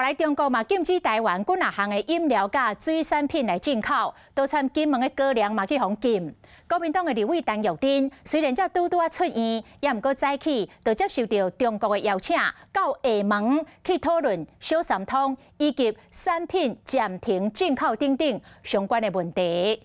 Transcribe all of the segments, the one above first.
来中国嘛禁止台湾几啊项的饮料甲水产品来进口，多产金门的高粱嘛去互禁。国民党的立委陈玉珍虽然才拄出院，也毋过早起就接受到中国的邀请，到厦门去讨论小三通以及产品暂停进口等等相关的问题。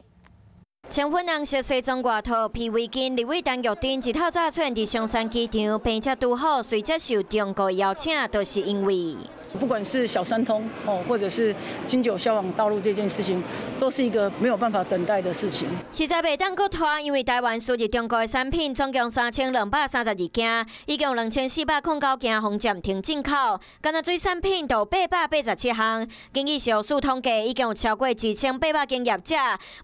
千粉红色西装外套、披围巾，立委陈玉珍一透早出现伫松山机场，并且拄好随接受中国邀请，都是因为。 不管是小三通或者是金九销往道路这件事情，都是一个没有办法等待的事情。实在袂当搁拖，因为台湾输入中国的产品总共3232件，一共2409件封暂停进口，干那水产品就887项。根据小数统计，已经有超过2800间业者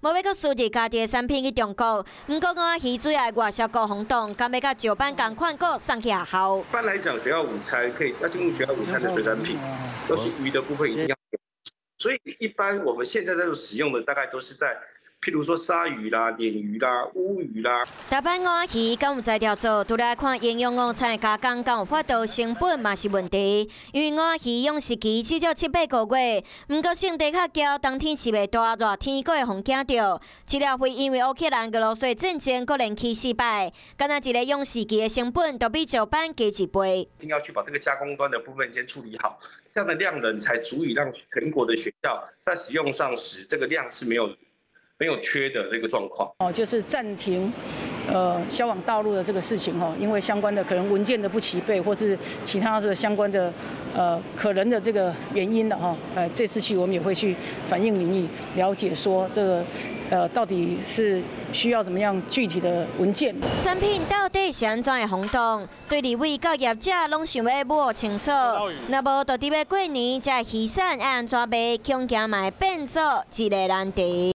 无要搁输入家己的产品去中国。不过，蚵仔鱼水的外销购行动，敢要甲石板同款搁送去学校。一般来讲，学校午餐要进入学校午餐的水产品。 都是鱼的部分一定要，所以一般我们现在在使用的大概都是在，譬如说鲨鱼啦、鲢鱼啦、乌鱼啦。台湾蚵仔鱼敢有在调做？除了看营养午餐的加工，敢有法度成本嘛是问题。因为蚵仔鱼养殖期至少7、8个月，不过性地较娇，冬天饲袂大，热天阁会互惊到。饲料费因为乌克兰俄罗斯战争阁连起4摆，敢若一个养殖期的成本都比石板加1倍。一定要去把这个加工端的部分先处理好，这样的量能才足以让全国的学校在使用上时，这个量是没有缺的这个状况。就是暂停，销往大陆的这个事情因为相关的可能文件的不齐备，或是其他的相关的可能的这个原因的这次去我们也会去反映民意，了解说这个到底是需要怎么样具体的文件。产品到底是安怎的轰动？对立委到业者拢想要摸清楚，若无就伫要过年，这鱼产要安怎卖，恐惊嘛会变作一个难题。